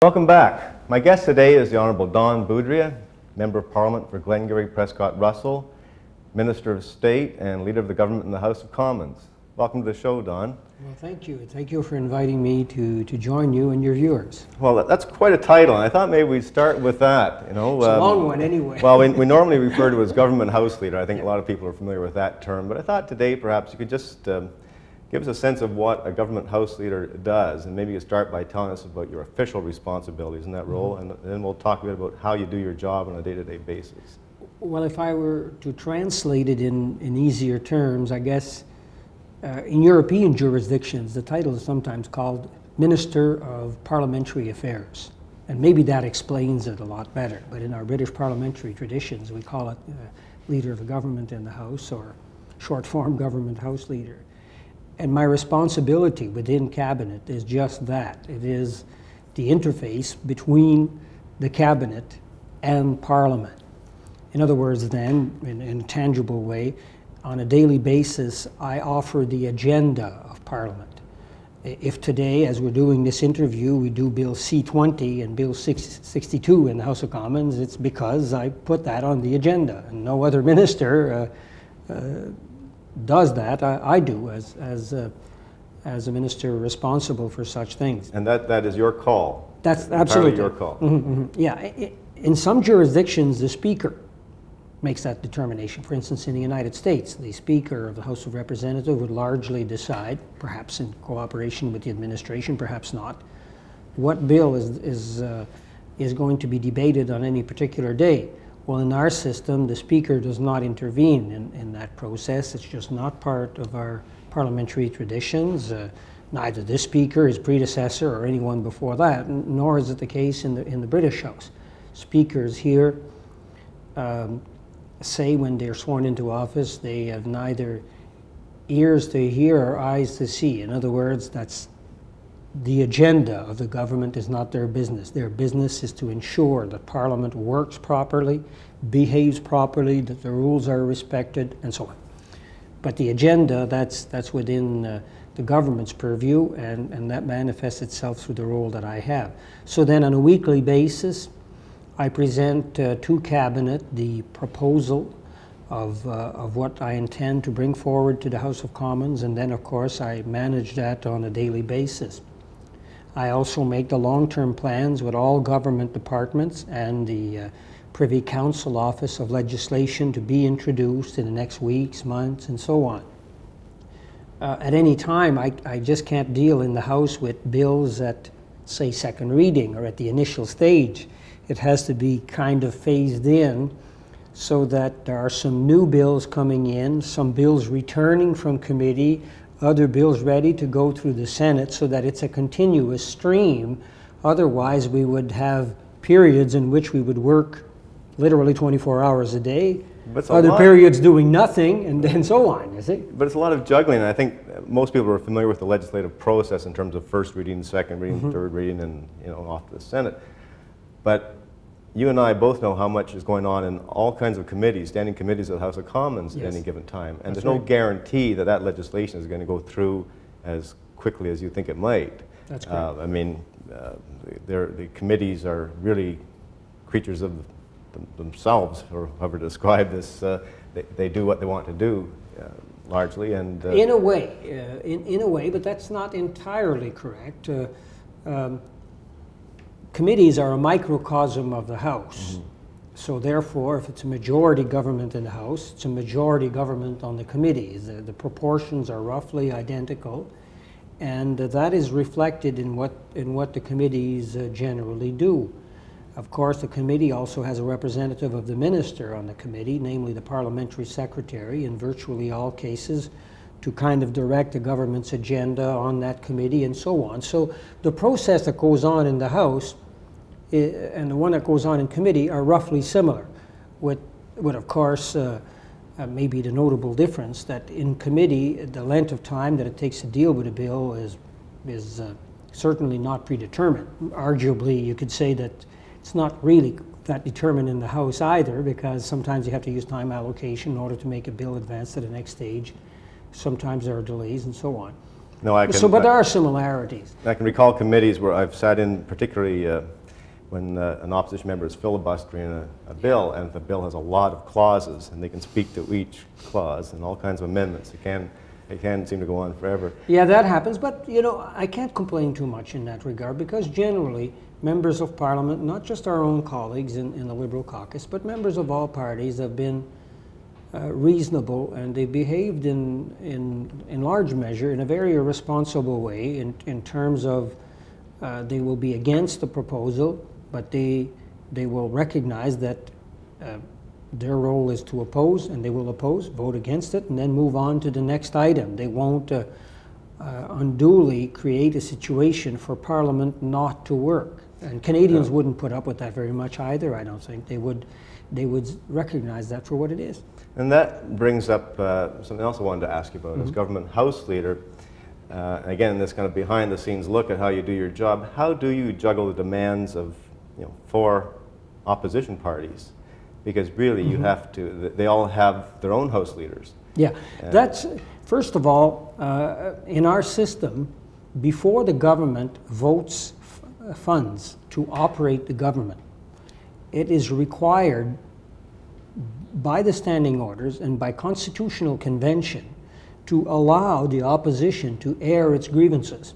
Welcome back. My guest today is the Honourable Don Boudria, Member of Parliament for Glengarry-Prescott, Russel, Minister of State and Leader of the Government in the House of Commons. Welcome to the show, Don. Well, thank you. Thank you for inviting me to join you and your viewers. Well, that's quite a title, and I thought maybe we'd start with that. It's a long one anyway. Well, we normally refer to as Government House Leader. I think a lot of people are familiar with that term, but I thought today perhaps you could just give us a sense of what a government house leader does, and maybe you start by telling us about your official responsibilities in that role, and then we'll talk a bit about how you do your job on a day-to-day basis. Well, if I were to translate it in easier terms, I guess in European jurisdictions, the title is sometimes called Minister of Parliamentary Affairs, and maybe that explains it a lot better. But in our British parliamentary traditions, we call it Leader of the Government in the House, or short form Government House Leader. And my responsibility within Cabinet is just that. It is the interface between the Cabinet and Parliament. In other words, then, in a tangible way, on a daily basis, I offer the agenda of Parliament. If today, as we're doing this interview, we do Bill C-20 and Bill 62 in the House of Commons, it's because I put that on the agenda, and no other minister does that. I do as a minister responsible for such things. And that is your call? That's absolutely your call? Mm-hmm, mm-hmm. Yeah. In some jurisdictions, the Speaker makes that determination. For instance, in the United States, the Speaker of the House of Representatives would largely decide, perhaps in cooperation with the administration, perhaps not, what bill is going to be debated on any particular day. Well, in our system, the Speaker does not intervene in that process. It's just not part of our parliamentary traditions. Neither this Speaker, his predecessor, or anyone before that, nor is it the case in the British House. Speakers here say when they're sworn into office, they have neither ears to hear or eyes to see. In other words, that's the agenda of the government is not their business. Their business is to ensure that Parliament works properly, behaves properly, that the rules are respected, and so on. But the agenda, that's within the government's purview, and that manifests itself through the role that I have. So then on a weekly basis, I present to Cabinet the proposal of what I intend to bring forward to the House of Commons, and then of course I manage that on a daily basis. I also make the long-term plans with all government departments and the Privy Council Office of Legislation to be introduced in the next weeks, months, and so on. At any time, I just can't deal in the House with bills at, say, second reading or at the initial stage. It has to be kind of phased in so that there are some new bills coming in, some bills returning from committee, other bills ready to go through the Senate, so that it's a continuous stream. Otherwise, we would have periods in which we would work literally 24 hours a day, other periods doing nothing, and then so on, you see? But it's a lot of juggling, and I think most people are familiar with the legislative process in terms of first reading, second reading, third reading, and off to the Senate. But you and I both know how much is going on in all kinds of committees, standing committees of the House of Commons at any given time. And there's no guarantee that that legislation is going to go through as quickly as you think it might. That's correct. I mean, the committees are really creatures of themselves, or however to describe this. They do what they want to do, largely. And in a way, but that's not entirely correct. Committees are a microcosm of the House. Mm-hmm. So therefore, if it's a majority government in the House, it's a majority government on the committees. The proportions are roughly identical, and that is reflected in what the committees generally do. Of course, the committee also has a representative of the minister on the committee, namely the parliamentary secretary, in virtually all cases, to kind of direct the government's agenda on that committee and so on. So the process that goes on in the House and the one that goes on in committee are roughly similar, with of course maybe the notable difference that in committee the length of time that it takes to deal with a bill is certainly not predetermined. Arguably, you could say that it's not really that determined in the House either, because sometimes you have to use time allocation in order to make a bill advance to the next stage. Sometimes there are delays and so on. No, I can. So, but there are similarities. I can recall committees where I've sat in, particularly when an opposition member is filibustering a bill, and if the bill has a lot of clauses, and they can speak to each clause and all kinds of amendments. It can seem to go on forever. Yeah, that happens, but you know, I can't complain too much in that regard, because generally members of Parliament, not just our own colleagues in the Liberal caucus, but members of all parties have been reasonable, and they behaved in large measure in a very irresponsible way in terms of they will be against the proposal, but they will recognize that their role is to oppose, and they will oppose, vote against it, and then move on to the next item. They won't unduly create a situation for Parliament not to work. And Canadians wouldn't put up with that very much either, I don't think. They would recognize that for what it is. And that brings up something else I wanted to ask you about. As government House Leader, again, this kind of behind-the-scenes look at how you do your job, how do you juggle the demands of 4 opposition parties? Because really you have to, they all have their own House leaders. Yeah, that's, first of all, in our system, before the government votes funds to operate the government, it is required by the standing orders and by constitutional convention to allow the opposition to air its grievances.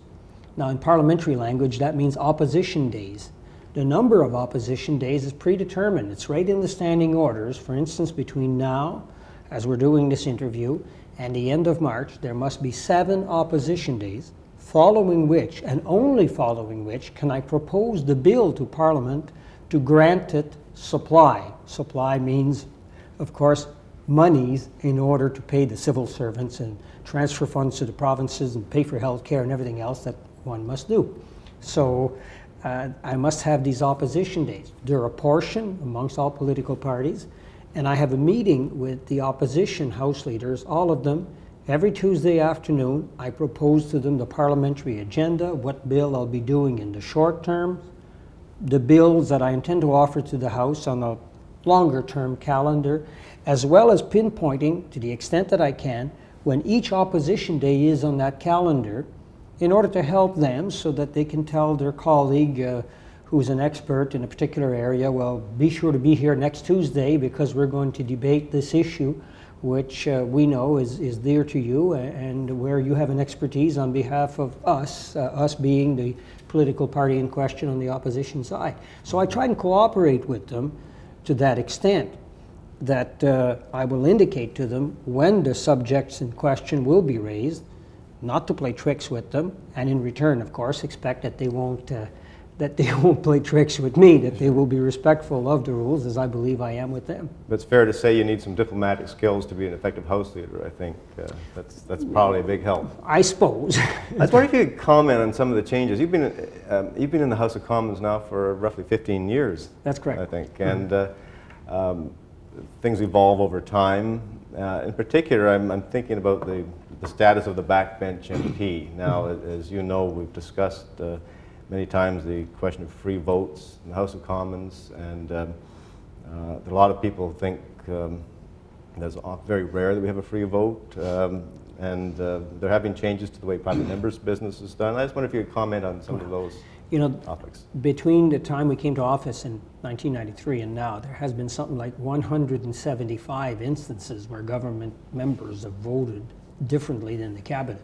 Now, in parliamentary language, that means opposition days. The number of opposition days is predetermined. It's right in the standing orders. For instance, between now, as we're doing this interview, and the end of March, there must be 7 opposition days, following which, and only following which, can I propose the bill to Parliament to grant it supply. Supply means, of course, monies in order to pay the civil servants and transfer funds to the provinces and pay for health care and everything else that one must do. So I must have these opposition days. They're a portion amongst all political parties, and I have a meeting with the opposition House leaders, all of them, every Tuesday afternoon. I propose to them the parliamentary agenda, what bill I'll be doing in the short term, the bills that I intend to offer to the House on a longer term calendar, as well as pinpointing, to the extent that I can, when each opposition day is on that calendar, in order to help them so that they can tell their colleague who's an expert in a particular area, well, be sure to be here next Tuesday because we're going to debate this issue, which we know is dear to you and where you have an expertise on behalf of us, us being the political party in question on the opposition side. So I try and cooperate with them to that extent that I will indicate to them when the subjects in question will be raised, not to play tricks with them, and in return, of course, expect that they won't play tricks with me, that they will be respectful of the rules, as I believe I am with them. But it's fair to say you need some diplomatic skills to be an effective House leader. I think that's probably a big help. I suppose. I was wondering if you could comment on some of the changes. You've been in the House of Commons now for roughly 15 years. That's correct. I think, and things evolve over time. In particular, I'm thinking about the status of the backbench MP. Now, as you know, we've discussed many times the question of free votes in the House of Commons, and a lot of people think it's very rare that we have a free vote, and there have been changes to the way private members' business is done. I just wonder if you could comment on some of those topics. Between the time we came to office in 1993 and now, there has been something like 175 instances where government members have voted differently than the cabinet.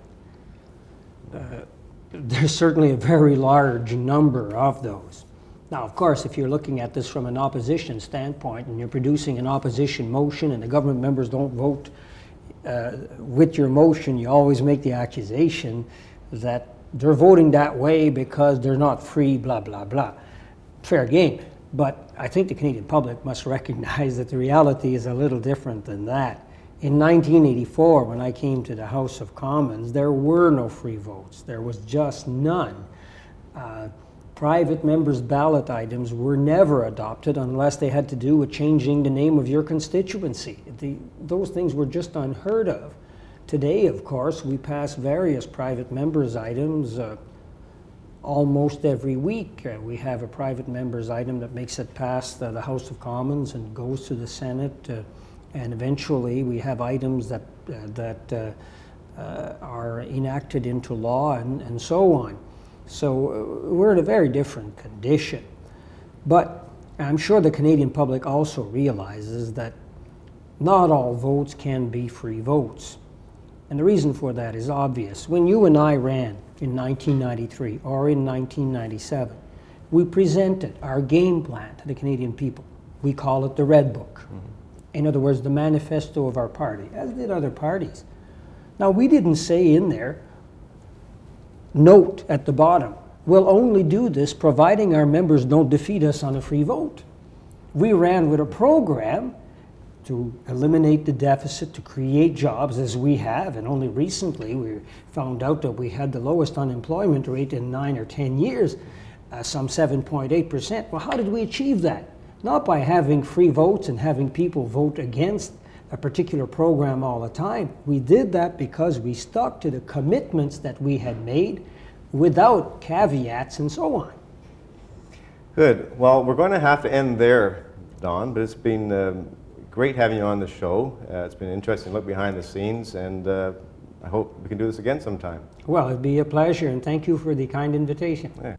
There's certainly a very large number of those. Now, of course, if you're looking at this from an opposition standpoint and you're producing an opposition motion and the government members don't vote with your motion, you always make the accusation that they're voting that way because they're not free, blah, blah, blah. Fair game. But I think the Canadian public must recognize that the reality is a little different than that. In 1984, when I came to the House of Commons, there were no free votes. There was just none. Private members' ballot items were never adopted unless they had to do with changing the name of your constituency. Those things were just unheard of. Today, of course, we pass various private members' items almost every week. We have a private members' item that makes it past the House of Commons and goes to the Senate. And eventually we have items that are enacted into law and so on. So we're in a very different condition. But I'm sure the Canadian public also realizes that not all votes can be free votes. And the reason for that is obvious. When you and I ran in 1993 or in 1997, we presented our game plan to the Canadian people. We call it the Red Book. In other words, the manifesto of our party, as did other parties. Now, we didn't say in there, note at the bottom, we'll only do this providing our members don't defeat us on a free vote. We ran with a program to eliminate the deficit, to create jobs as we have, and only recently we found out that we had the lowest unemployment rate in 9 or 10 years, some 7.8%. Well, how did we achieve that? Not by having free votes and having people vote against a particular program all the time. We did that because we stuck to the commitments that we had made without caveats and so on. Good. Well, we're going to have to end there, Don, but it's been great having you on the show. It's been an interesting look behind the scenes, and I hope we can do this again sometime. Well, it'd be a pleasure, and thank you for the kind invitation. Yeah.